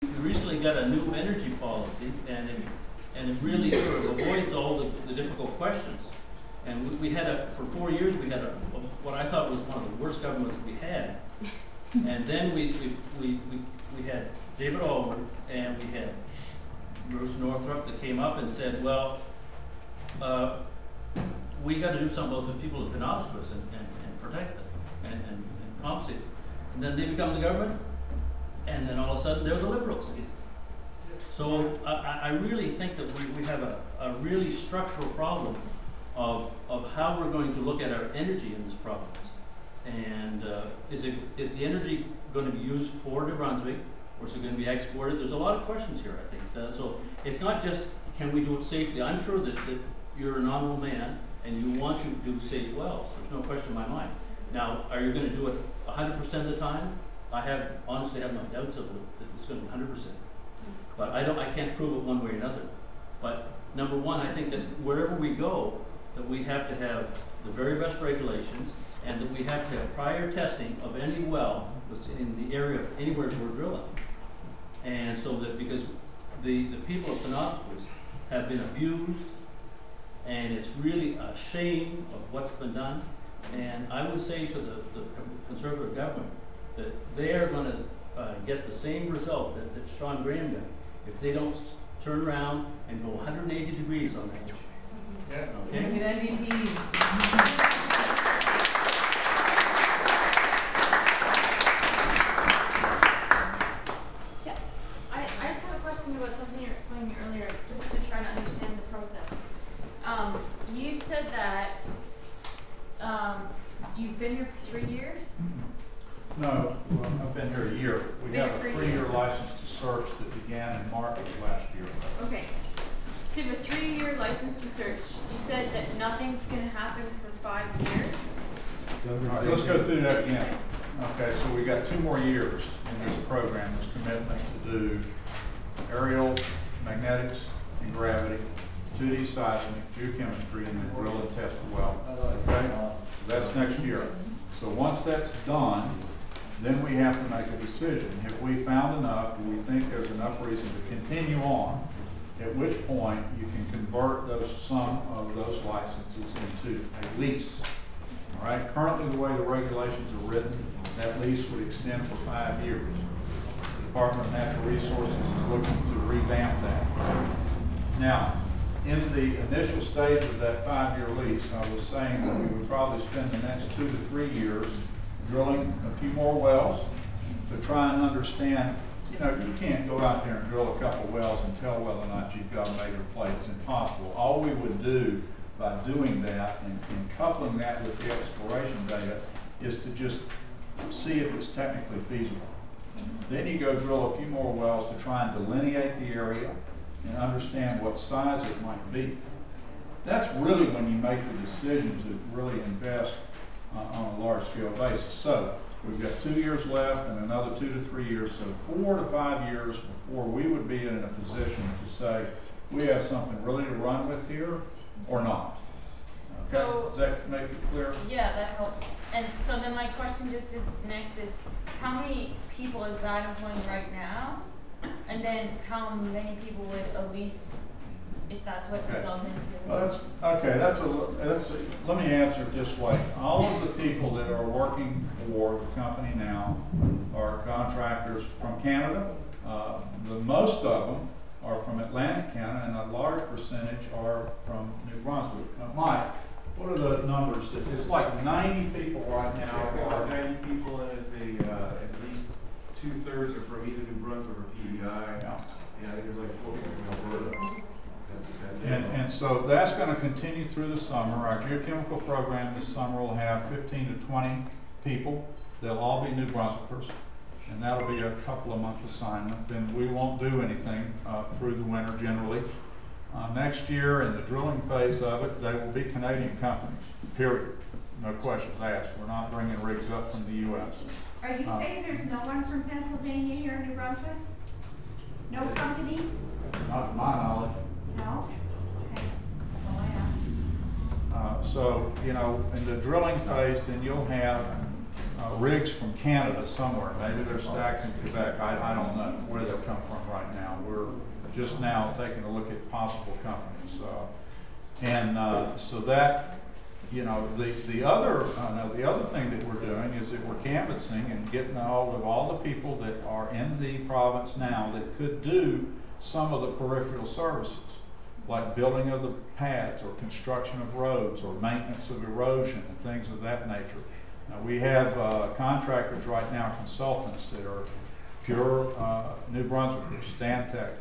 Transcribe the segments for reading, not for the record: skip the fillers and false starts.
We recently got a new energy policy, and it really sort of avoids all the difficult questions. And we had for 4 years, we had what I thought was one of the worst governments we had. And then we had David Allward, and we had Bruce Northrup that came up and said, well, we got to do something about the people of Penobscot and protect them and compensate them. And then they become the government, and then all of a sudden they're the Liberals again. So I really think that we have a really structural problem of how we're going to look at our energy in this province. And is the energy going to be used for New Brunswick, or is it going to be exported? There's a lot of questions here, I think. So it's not just, can we do it safely? I'm sure that you're an honorable man and you want to do safe wells. There's no question in my mind. Now, are you going to do it 100% of the time? I honestly have my doubts of it, that it's going to be 100%. But I can't prove it one way or another. But number one, I think that wherever we go, that we have to have the very best regulations, and that we have to have prior testing of any well that's in the area of anywhere we're drilling. And so that, because the people of Penobscot have been abused, and it's really a shame of what's been done. And I would say to the Conservative government that they are going to get the same result that Sean Graham got if they don't turn around and go 180 degrees on that issue. Yeah. Okay? Look at NDP. About something you were explaining earlier, just to try to understand the process. You said that you've been here for 3 years? No, well, I've been here a year. We have a 3-year license to search that began in March of last year. Okay. So you have a 3-year license to search. You said that nothing's going to happen for 5 years? All right, let's go through that again. Okay, so we got 2 more years in this program, this commitment to do aerial, magnetics, and gravity, 2D seismic, geochemistry, and then drill and test a well. Okay? That's next year. So once that's done, then we have to make a decision. Have we found enough? Do we think there's enough reason to continue on? At which point you can convert some of those licenses into a lease. All right? Currently, the way the regulations are written, that lease would extend for 5 years. Department of Natural Resources is looking to revamp that. Now, in the initial stage of that 5-year lease, I was saying that we would probably spend the next 2 to 3 years drilling a few more wells to try and understand, you can't go out there and drill a couple wells and tell whether or not you've got a major play. It's impossible. All we would do by doing that and coupling that with the exploration data is to just see if it's technically feasible. Then you go drill a few more wells to try and delineate the area and understand what size it might be. That's really when you make the decision to really invest on a large scale basis. So we've got 2 years left and another 2 to 3 years, so 4 to 5 years before we would be in a position to say we have something really to run with here or not. Okay. So, does that make it clear? Yeah, that helps. And so then my question just is next is, how many people is that employing right now? And then how many people would a lease, if that's what it results into? Well, let me answer it this way. All of the people that are working for the company now are contractors from Canada. The most of them are from Atlantic Canada, and a large percentage are from New Brunswick. Now, Mike, what are the numbers? It's like 90 people right now. About 90 people, and it's at least 2/3 are from either New Brunswick or PEI. Yeah, I think there's like 4 people from Alberta. And so that's going to continue through the summer. Our geochemical program this summer will have 15 to 20 people. They'll all be New Brunswickers, and that'll be a couple of month assignment. Then we won't do anything through the winter generally. Next year, in the drilling phase of it, they will be Canadian companies, period. No questions asked. We're not bringing rigs up from the U.S. Are you saying there's no one from Pennsylvania here in New Brunswick? No companies? Not to my knowledge. No? Okay. Well, I am. So, in the drilling phase, then you'll have rigs from Canada somewhere. Maybe they're stacked in Quebec. I don't know where they come from right now. We're just now taking a look at possible companies. So that, you know, the other thing that we're doing is that we're canvassing and getting a hold of all the people that are in the province now that could do some of the peripheral services, like building of the pads or construction of roads or maintenance of erosion and things of that nature. Now, we have contractors right now, consultants that are pure New Brunswickers, Stantec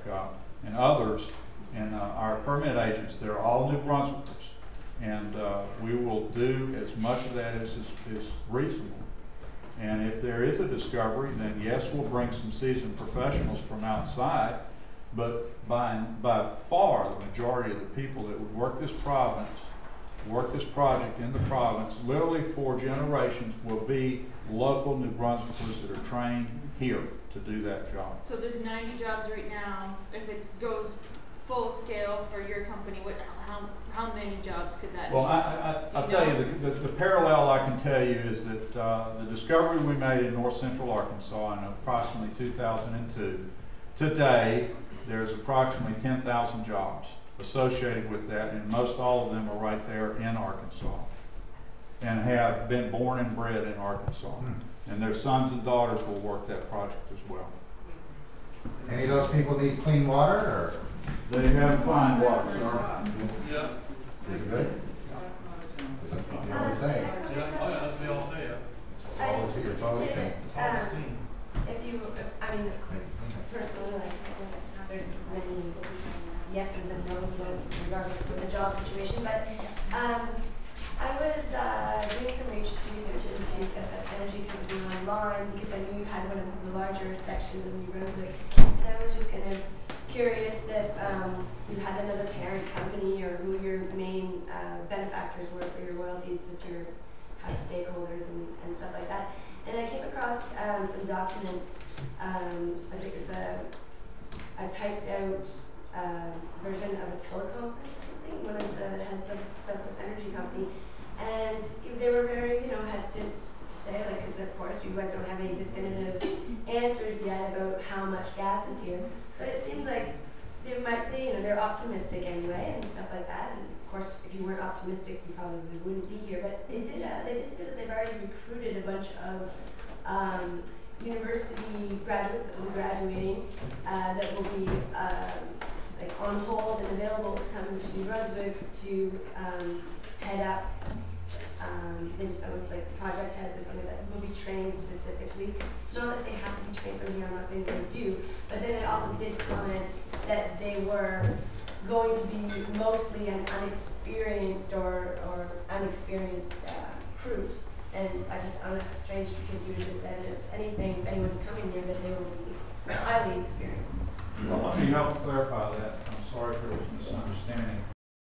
and others, and our permit agents, they're all New Brunswickers. And we will do as much of that as is reasonable. And if there is a discovery, then yes, we'll bring some seasoned professionals from outside, but by far the majority of the people that would work this project in the province, literally for generations, will be local New Brunswickers that are trained here to do that job. So there's 90 jobs right now. If it goes full scale for your company, how many jobs could that be? Well, I'll tell you, the parallel I can tell you is that the discovery we made in north central Arkansas in approximately 2002, today there's approximately 10,000 jobs associated with that, and most all of them are right there in Arkansas and have been born and bred in Arkansas. And their sons and daughters will work that project as well. Any of those people need clean water, or? They have fine water, sir. Yeah. Is it good? That's what I'm saying. Yeah, oh yeah, that's what they all say, yeah. It's always here, it's always here. If you, I mean, personally, like, there's many yeses and no's regardless of the job situation, but I was doing some research into Southwest Energy Company online because I knew you had one of the larger sections of New Brunswick, and I was just kind of curious if you had another parent company or who your main benefactors were for your royalties, just your high stakeholders and stuff like that. And I came across some documents. I think it's a typed out version of a teleconference or something, one of the heads of Southwest Energy Company. And they were very, hesitant to say, like, because of course you guys don't have any definitive answers yet about how much gas is here. So it seemed like they might be, they're optimistic anyway and stuff like that. And of course, if you weren't optimistic, you probably wouldn't be here. But they did say that they've already recruited a bunch of university graduates that will be graduating that will be like on hold and available to come to New Brunswick to head up maybe some of like project heads or something that will be trained specifically. Not that they have to be trained from here, I'm not saying they do, but then it also did comment that they were going to be mostly an unexperienced or unexperienced crew. And I just found it strange because you just said if anyone's coming here, that they will be highly experienced. Well, let me help clarify that. I'm sorry for this misunderstanding.